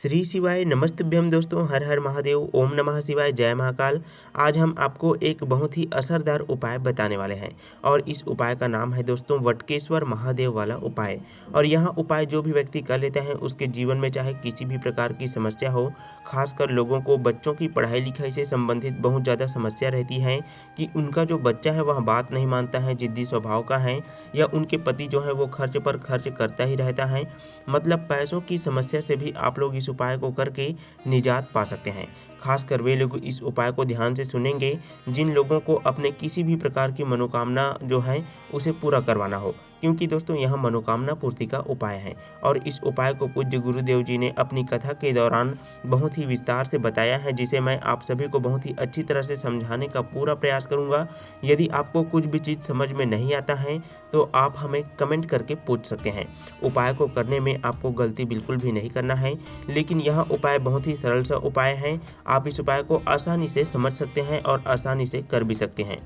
श्री शिवाय नमस्तभ्यम दोस्तों, हर हर महादेव, ओम नमः शिवाय, जय महाकाल। आज हम आपको एक बहुत ही असरदार उपाय बताने वाले हैं और इस उपाय का नाम है दोस्तों वटकेश्वर महादेव वाला उपाय। और यह उपाय जो भी व्यक्ति कर लेता है उसके जीवन में चाहे किसी भी प्रकार की समस्या हो, खासकर लोगों को बच्चों की पढ़ाई लिखाई से संबंधित बहुत ज़्यादा समस्या रहती है कि उनका जो बच्चा है वह बात नहीं मानता है, जिद्दी स्वभाव का है, या उनके पति जो है वो खर्च पर खर्च करता ही रहता है। मतलब पैसों की समस्या से भी आप लोग इस उपाय को करके निजात पा सकते हैं। खासकर वे लोग इस उपाय को ध्यान से सुनेंगे जिन लोगों को अपने किसी भी प्रकार की मनोकामना जो है उसे पूरा करवाना हो, क्योंकि दोस्तों यह मनोकामना पूर्ति का उपाय है। और इस उपाय को पूज्य गुरुदेव जी ने अपनी कथा के दौरान बहुत ही विस्तार से बताया है, जिसे मैं आप सभी को बहुत ही अच्छी तरह से समझाने का पूरा प्रयास करूंगा। यदि आपको कुछ भी चीज़ समझ में नहीं आता है तो आप हमें कमेंट करके पूछ सकते हैं। उपाय को करने में आपको गलती बिल्कुल भी नहीं करना है, लेकिन यह उपाय बहुत ही सरल सा उपाय है। आप इस उपाय को आसानी से समझ सकते हैं और आसानी से कर भी सकते हैं।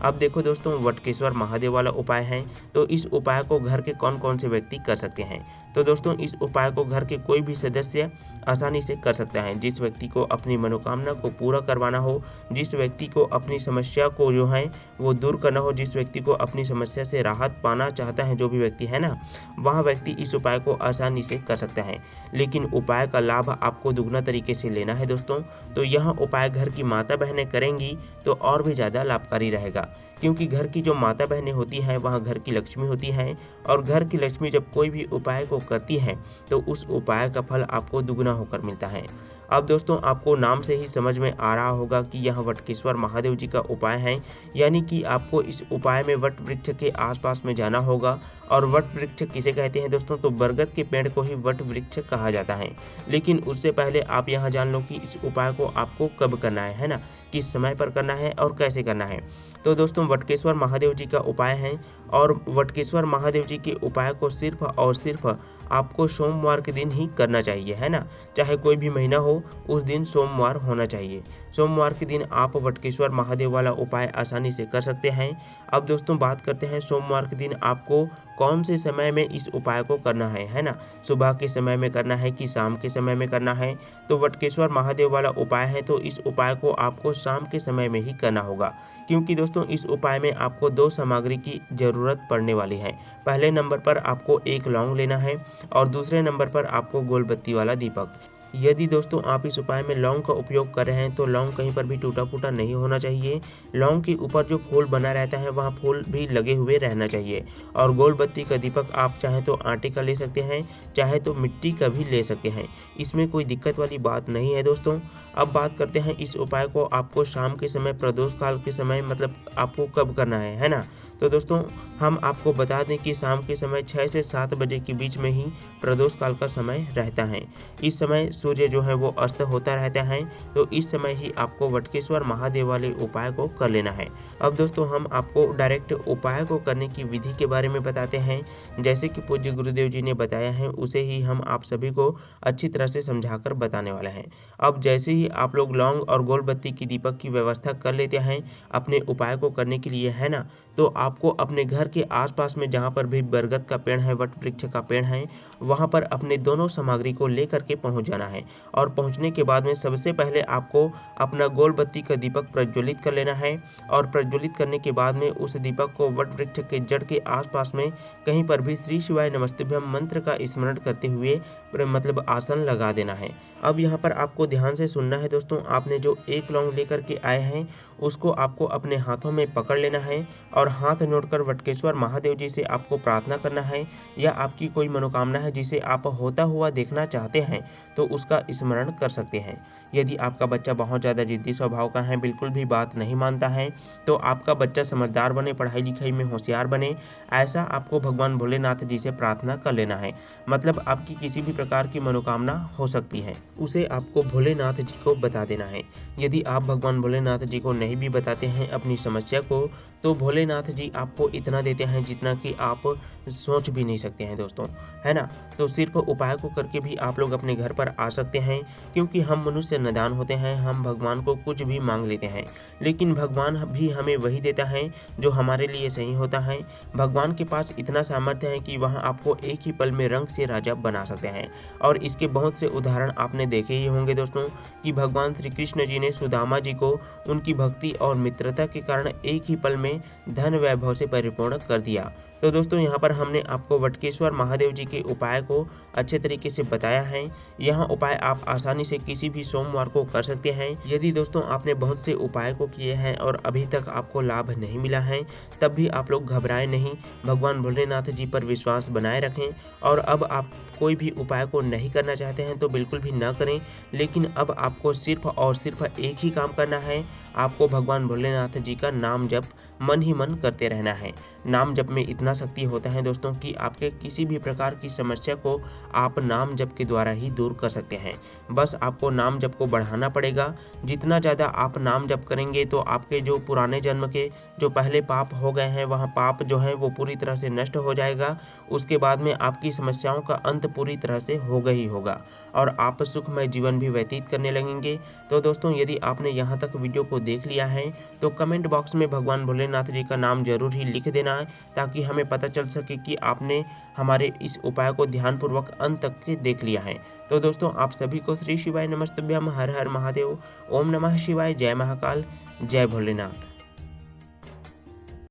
अब देखो दोस्तों, वटकेश्वर महादेव वाला उपाय है, तो इस उपाय को घर के कौन कौन से व्यक्ति कर सकते हैं। तो दोस्तों इस उपाय को घर के कोई भी सदस्य आसानी से कर सकता है। जिस व्यक्ति को अपनी मनोकामना को पूरा करवाना हो, जिस व्यक्ति को अपनी समस्या को जो है वो दूर करना हो, जिस व्यक्ति को अपनी समस्या से राहत पाना चाहता है, जो भी व्यक्ति है ना, वह व्यक्ति इस उपाय को आसानी से कर सकता है। लेकिन उपाय का लाभ आपको दुगना तरीके से लेना है दोस्तों। तो यह उपाय घर की माता बहनें करेंगी तो और भी ज़्यादा लाभकारी रहेगा, क्योंकि घर की जो माता बहनें होती हैं वह घर की लक्ष्मी होती हैं, और घर की लक्ष्मी जब कोई भी उपाय को करती हैं तो उस उपाय का फल आपको दुगना होकर मिलता है। अब दोस्तों आपको नाम से ही समझ में आ रहा होगा कि यह वटकेश्वर महादेव जी का उपाय है, यानी कि आपको इस उपाय में वट वृक्ष के आसपास में जाना होगा। और वट वृक्ष किसे कहते हैं दोस्तों, तो बरगद के पेड़ को ही वट वृक्ष कहा जाता है। लेकिन उससे पहले आप यह जान लो कि इस उपाय को आपको कब करना है ना, किस समय पर करना है और कैसे करना है। तो दोस्तों वटकेश्वर महादेव जी का उपाय है, और वटकेश्वर महादेव जी के उपाय को सिर्फ और सिर्फ आपको सोमवार के दिन ही करना चाहिए, है ना। चाहे कोई भी महीना हो, उस दिन सोमवार होना चाहिए। सोमवार के दिन आप वटकेश्वर महादेव वाला उपाय आसानी से कर सकते हैं। अब दोस्तों बात करते हैं सोमवार के दिन आपको कौन से समय में इस उपाय को करना है ना। सुबह के समय में करना है कि शाम के समय में करना है। तो वटकेश्वर महादेव वाला उपाय है, तो इस उपाय को आपको शाम के समय में ही करना होगा, क्योंकि दोस्तों इस उपाय में आपको 2 सामग्री की ज़रूरत पड़ने वाली है। पहले नंबर पर आपको 1 लौंग लेना है और दूसरे नंबर पर आपको गोल बत्ती वाला दीपक। यदि दोस्तों आप इस उपाय में लौंग का उपयोग कर रहे हैं तो लौंग कहीं पर भी टूटा फूटा नहीं होना चाहिए। लौंग के ऊपर जो फूल बना रहता है वहाँ फूल भी लगे हुए रहना चाहिए। और गोल बत्ती का दीपक आप चाहे तो आटे का ले सकते हैं, चाहे तो मिट्टी का भी ले सकते हैं, इसमें कोई दिक्कत वाली बात नहीं है दोस्तों। अब बात करते हैं इस उपाय को आपको शाम के समय, प्रदोष काल के समय, मतलब आपको कब करना है ना। तो दोस्तों हम आपको बता दें कि शाम के समय 6 से 7 बजे के बीच में ही प्रदोष काल का समय रहता है। इस समय सूर्य जो है वो अस्त होता रहता है, तो इस समय ही आपको वटकेश्वर महादेव वाले उपाय को कर लेना है। अब दोस्तों हम आपको डायरेक्ट उपाय को करने की विधि के बारे में बताते हैं। जैसे कि पूज्य गुरुदेव जी ने बताया है उसे ही हम आप सभी को अच्छी तरह से समझाकर बताने वाला है। अब जैसे ही आप लोग लौंग और गोल बत्ती की दीपक की व्यवस्था कर लेते हैं अपने उपाय को करने के लिए, है ना, तो आपको अपने घर के आसपास में जहाँ पर भी बरगद का पेड़ है, वट वृक्ष का पेड़ है, वहाँ पर अपने दोनों सामग्री को लेकर के पहुँच जाना है। और पहुँचने के बाद में सबसे पहले आपको अपना गोल बत्ती का दीपक प्रज्वलित कर लेना है। और प्रज्वलित करने के बाद में उस दीपक को वट वृक्ष के जड़ के आसपास में कहीं पर भी श्री शिवाय नमस्तुभ्यम मंत्र का स्मरण करते हुए मतलब आसन लगा देना है। अब यहाँ पर आपको ध्यान से सुनना है दोस्तों। आपने जो 1 लौंग लेकर के आए हैं उसको आपको अपने हाथों में पकड़ लेना है और हाथ जोड़कर वटकेश्वर महादेव जी से आपको प्रार्थना करना है, या आपकी कोई मनोकामना है जिसे आप होता हुआ देखना चाहते हैं तो उसका स्मरण कर सकते हैं। यदि आपका बच्चा बहुत ज़्यादा जिद्दी स्वभाव का है, बिल्कुल भी बात नहीं मानता है, तो आपका बच्चा समझदार बने, पढ़ाई लिखाई में होशियार बने, ऐसा आपको भगवान भोलेनाथ जी से प्रार्थना कर लेना है। मतलब आपकी किसी भी प्रकार की मनोकामना हो सकती है, उसे आपको भोलेनाथ जी को बता देना है। यदि आप भगवान भोलेनाथ जी को नहीं भी बताते हैं अपनी समस्या को, तो भोलेनाथ जी आपको इतना देते हैं जितना कि आप सोच भी नहीं सकते हैं दोस्तों, है ना। तो सिर्फ उपाय को करके भी आप लोग अपने घर पर आ सकते हैं, क्योंकि हम मनुष्य नादान होते हैं, हम भगवान को कुछ भी मांग लेते हैं, लेकिन भगवान भी हमें वही देता है जो हमारे लिए सही होता है। भगवान के पास इतना सामर्थ्य है कि वह आपको एक ही पल में रंग से राजा बना सकते हैं। और इसके बहुत से उदाहरण आपने देखे ही होंगे दोस्तों, कि भगवान श्री कृष्ण जी ने सुदामा जी को उनकी भक्ति और मित्रता के कारण एक ही पल में धन वैभव से परिपूर्ण कर दिया। तो दोस्तों यहाँ पर हमने आपको वटकेश्वर महादेव जी के उपाय को अच्छे तरीके से बताया है। यह उपाय आप आसानी से किसी भी सोमवार को कर सकते हैं। यदि दोस्तों आपने बहुत से उपाय को किए हैं और अभी तक आपको लाभ नहीं मिला है, तब भी आप लोग घबराएं नहीं, भगवान भोलेनाथ जी पर विश्वास बनाए रखें। और अब आप कोई भी उपाय को नहीं करना चाहते हैं तो बिल्कुल भी ना करें, लेकिन अब आपको सिर्फ और सिर्फ एक ही काम करना है, आपको भगवान भोलेनाथ जी का नाम जप मन ही मन करते रहना है। नाम जप में इतना शक्ति होता है दोस्तों कि आपके किसी भी प्रकार की समस्या को आप नाम जप के द्वारा ही दूर कर सकते हैं। बस आपको नाम जप को बढ़ाना पड़ेगा। जितना ज़्यादा आप नाम जप करेंगे तो आपके जो पुराने जन्म के जो पहले पाप हो गए हैं, वह पाप जो है वो पूरी तरह से नष्ट हो जाएगा। उसके बाद में आपकी समस्याओं का अंत पूरी तरह से होगा ही होगा और आप सुखमय जीवन भी व्यतीत करने लगेंगे। तो दोस्तों यदि आपने यहाँ तक वीडियो को देख लिया है तो कमेंट बॉक्स में भगवान भोलेनाथ जी का नाम जरूर ही लिख देना है, ताकि हमें पता चल सके कि आपने हमारे इस उपाय को ध्यानपूर्वक अंत तक के देख लिया है। तो दोस्तों आप सभी को श्री शिवाय नमस्तुभ्यम, हर हर महादेव, ओम नमः शिवाय, जय महाकाल, जय भोलेनाथ।